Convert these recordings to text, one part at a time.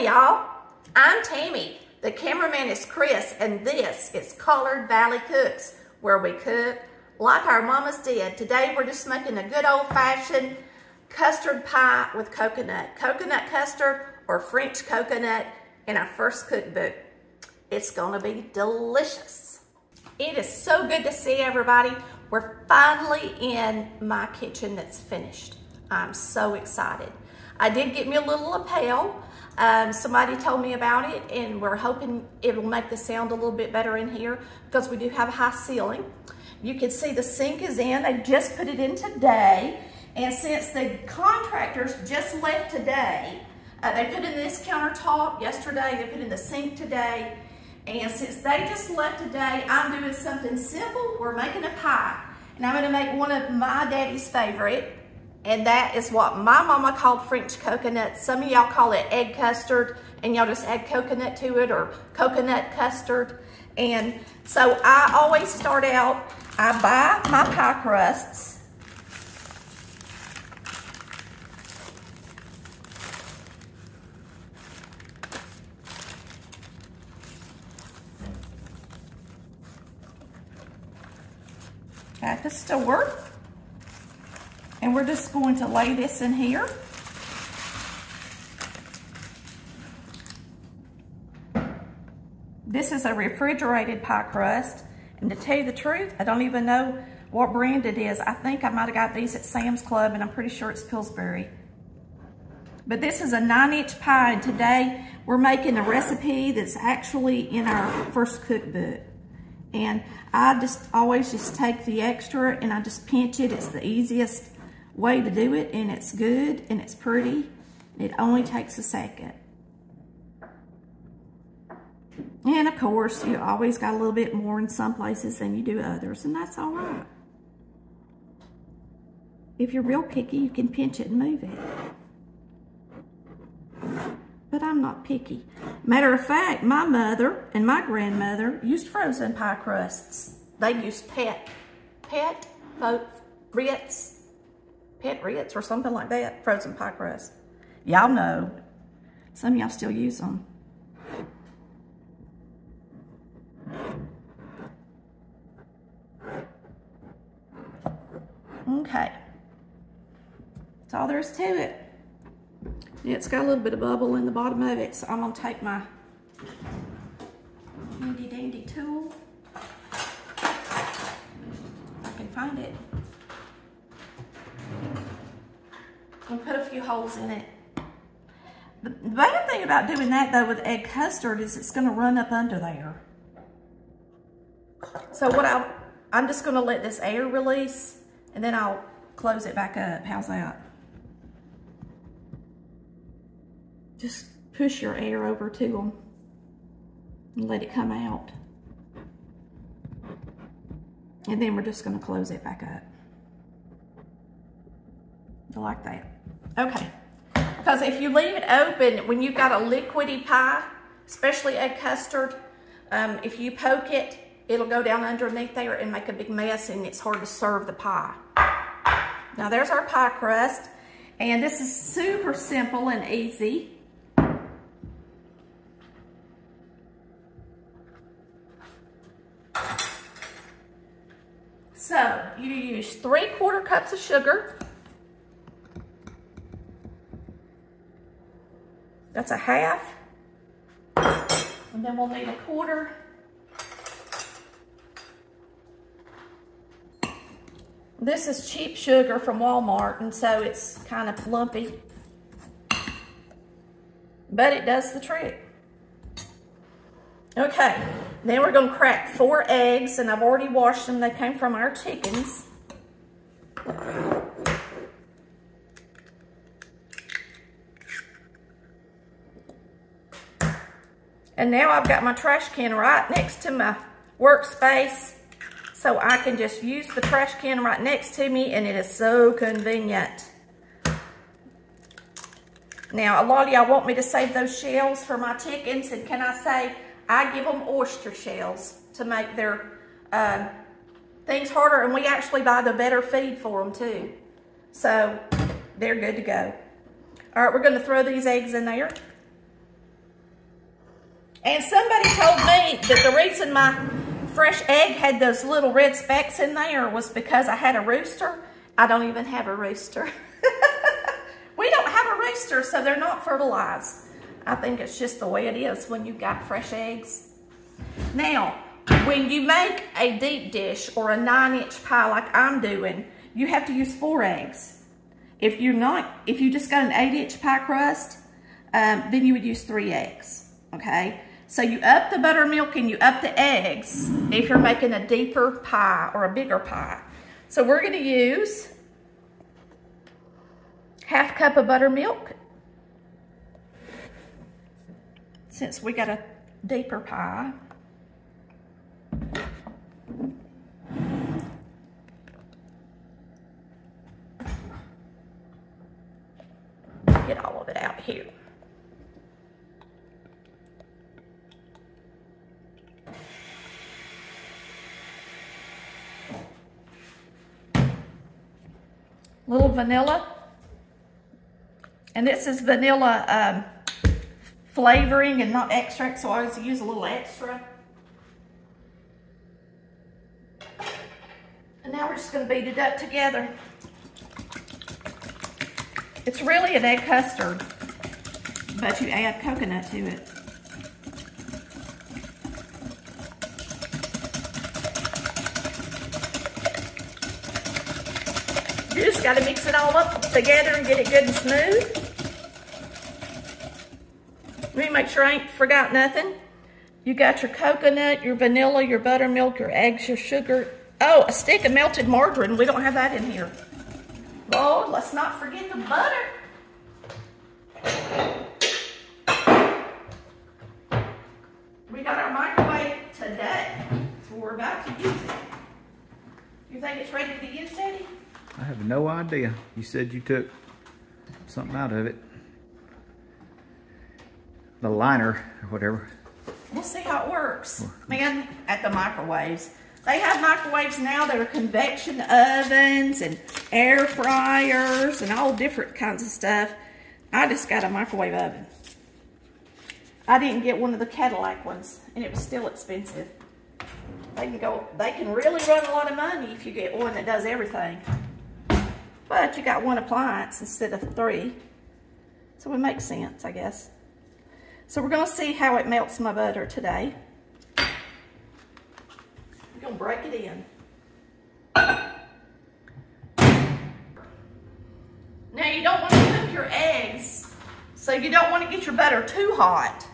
Hey y'all, I'm Tammy. The cameraman is Chris, and this is Colored Valley Cooks, where we cook like our mamas did. Today we're just making a good old-fashioned custard pie with coconut custard or French coconut in our first cookbook. It's gonna be delicious. It is so good to see everybody. We're finally in my kitchen that's finished. I'm so excited. I did get me a little lapel. Somebody told me about it, and we're hoping it'll make the sound a little bit better in here because we do have a high ceiling. You can see the sink is in. They just put it in today. And since the contractors just left today, they put in this countertop yesterday, they put in the sink today. And since they just left today, I'm doing something simple. We're making a pie. And I'm gonna make one of my daddy's favorite. And that is what my mama called French coconut. Some of y'all call it egg custard, and y'all just add coconut to it, or coconut custard. And so I always start out, I buy my pie crusts. At the store. And we're just going to lay this in here. This is a refrigerated pie crust. And to tell you the truth, I don't even know what brand it is. I think I might have got these at Sam's Club, and I'm pretty sure it's Pillsbury. But this is a 9-inch pie, and today we're making a recipe that's actually in our first cookbook. And I just always just take the extra and I just pinch it. It's the easiest way to do it, and it's good and it's pretty. It only takes a second. And of course, you always got a little bit more in some places than you do others, and that's all right. If you're real picky, you can pinch it and move it. But I'm not picky. Matter of fact, my mother and my grandmother used frozen pie crusts. They used pet Ritz or something like that, frozen pie crust. Y'all know. Some of y'all still use them. Okay. That's all there is to it. It's got a little bit of bubble in the bottom of it, so I'm gonna take my handy dandy tool. If I can find it. I'll put a few holes in it. The bad thing about doing that though with egg custard is it's gonna run up under there. So I'm just gonna let this air release, and then I'll close it back up. How's that? Just push your air over to them and let it come out. And then we're just gonna close it back up. Like that. Okay. Because if you leave it open, when you've got a liquidy pie, especially egg custard, if you poke it, it'll go down underneath there and make a big mess, and it's hard to serve the pie. Now there's our pie crust, and this is super simple and easy. So you use 3/4 cups of sugar. That's a half. And then we'll need 1/4. This is cheap sugar from Walmart, and so it's kind of lumpy. But it does the trick. Okay, then we're gonna crack 4 eggs, and I've already washed them. They came from our chickens. And now I've got my trash can right next to my workspace, so I can just use the trash can right next to me, and it is so convenient. Now, a lot of y'all want me to save those shells for my chickens, and can I say, I give them oyster shells to make their things harder, and we actually buy the better feed for them too. So, they're good to go. All right, we're gonna throw these eggs in there. And somebody told me that the reason my fresh egg had those little red specks in there was because I had a rooster. I don't even have a rooster. We don't have a rooster, so they're not fertilized. I think it's just the way it is when you've got fresh eggs. Now, when you make a deep dish or a 9-inch pie like I'm doing, you have to use 4 eggs. If you just got an 8-inch pie crust, then you would use 3 eggs, okay? So you up the buttermilk and you up the eggs if you're making a deeper pie or a bigger pie. So we're gonna use ½ cup of buttermilk, since we got a deeper pie. Get all of it out here. Little vanilla. And this is vanilla flavoring and not extract, so I always use a little extra. And now we're just going to beat it up together. It's really an egg custard, but you add coconut to it. You just got to mix it all up together and get it good and smooth. Let me make sure I ain't forgot nothing. You got your coconut, your vanilla, your buttermilk, your eggs, your sugar. Oh, a stick of melted margarine. We don't have that in here. Lord, let's not forget the butter. We got our microwave today, so we're about to use it. You think it's ready to be used, Daddy? I have no idea. You said you took something out of it. The liner or whatever. We'll see how it works. Man, at the microwaves. They have microwaves now that are convection ovens and air fryers and all different kinds of stuff. I just got a microwave oven. I didn't get one of the Cadillac ones, and it was still expensive. They can really run a lot of money if you get one that does everything. But you got one appliance instead of 3. So it makes sense, I guess. So we're gonna see how it melts my butter today. We're gonna break it in. Now you don't want to cook your eggs, so you don't want to get your butter too hot,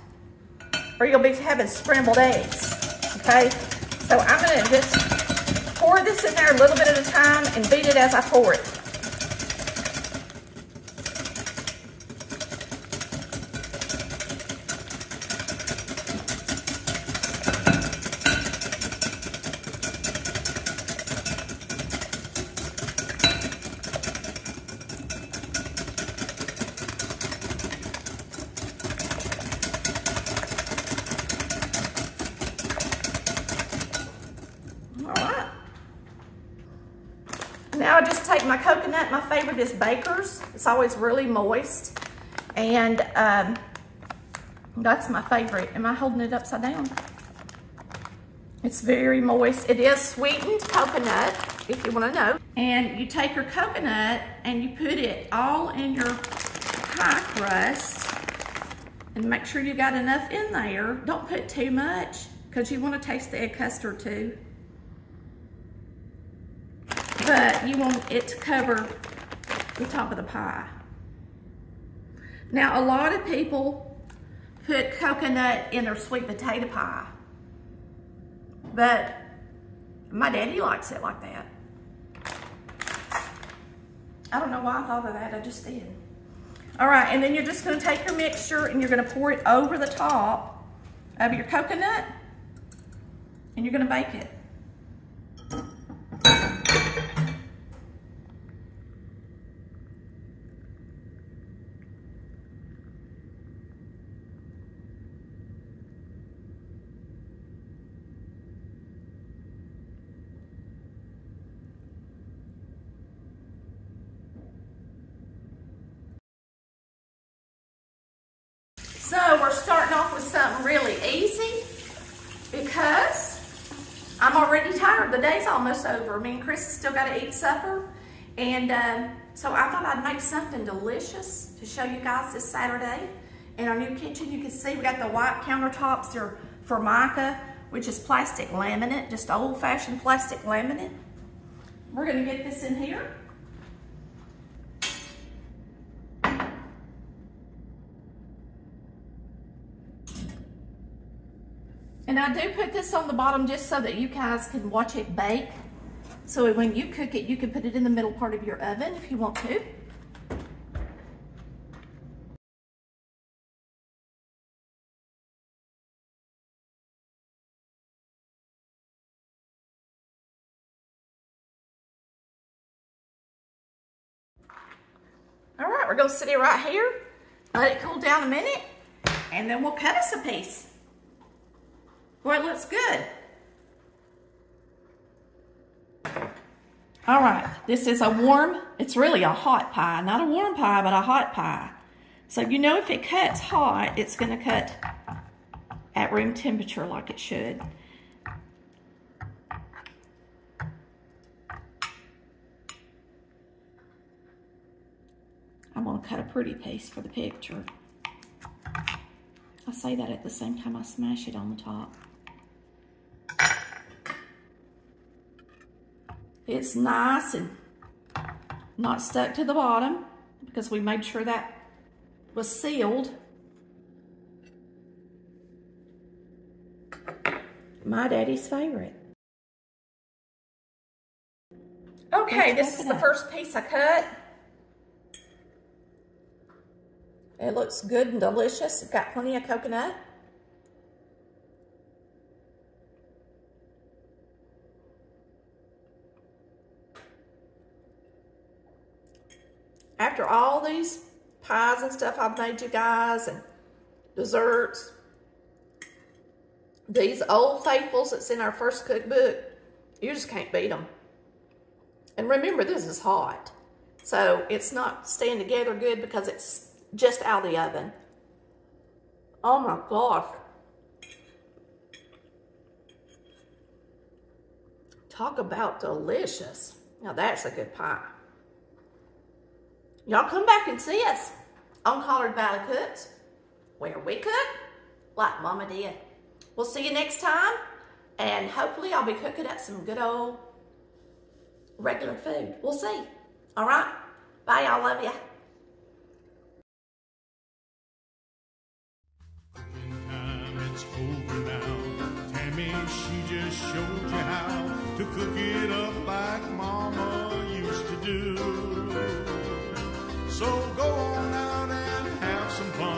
or you'll be having scrambled eggs, okay? So I'm gonna just pour this in there a little bit at a time and beat it as I pour it. Now I just take my coconut. My favorite is Baker's. It's always really moist. And that's my favorite. Am I holding it upside down? It's very moist. It is sweetened coconut, if you want to know. And you take your coconut and you put it all in your pie crust. And make sure you got enough in there. Don't put too much, because you want to taste the egg custard too. But you want it to cover the top of the pie. Now, a lot of people put coconut in their sweet potato pie, but my daddy likes it like that. I don't know why I thought of that, I just did. All right, and then you're just gonna take your mixture and you're gonna pour it over the top of your coconut, and you're gonna bake it. So we're starting off with something really easy because I'm already tired. The day's almost over. Me and Chris has still got to eat supper. And so I thought I'd make something delicious to show you guys this Saturday. In our new kitchen, you can see we got the white countertops. They're Formica, which is plastic laminate, just old-fashioned plastic laminate. We're gonna get this in here. And I do put this on the bottom just so that you guys can watch it bake. So when you cook it, you can put it in the middle part of your oven if you want to. All right, we're gonna sit it right here, let it cool down a minute, and then we'll cut us a piece. Boy, it looks good. All right, this is a warm, it's really a hot pie. Not a warm pie, but a hot pie. So you know if it cuts hot, it's gonna cut at room temperature like it should. I want to cut a pretty piece for the picture. I say that at the same time I smash it on the top. It's nice and not stuck to the bottom because we made sure that was sealed. My daddy's favorite. Okay, this is the first piece I cut. It looks good and delicious. It's got plenty of coconut. After all these pies and stuff I've made you guys and desserts, these old faithfuls that's in our first cookbook, you just can't beat them. And remember, this is hot. So it's not staying together good because it's just out of the oven. Oh my gosh. Talk about delicious. Now that's a good pie. Y'all come back and see us on Custard Valley Cooks, where we cook like Mama did. We'll see you next time, and hopefully I'll be cooking up some good old regular food. We'll see. All right? Bye, y'all. Love ya. Cooking time, it's over now. Tammy, she just showed you how to cook it up like Mama used to do. So go on out and have some fun.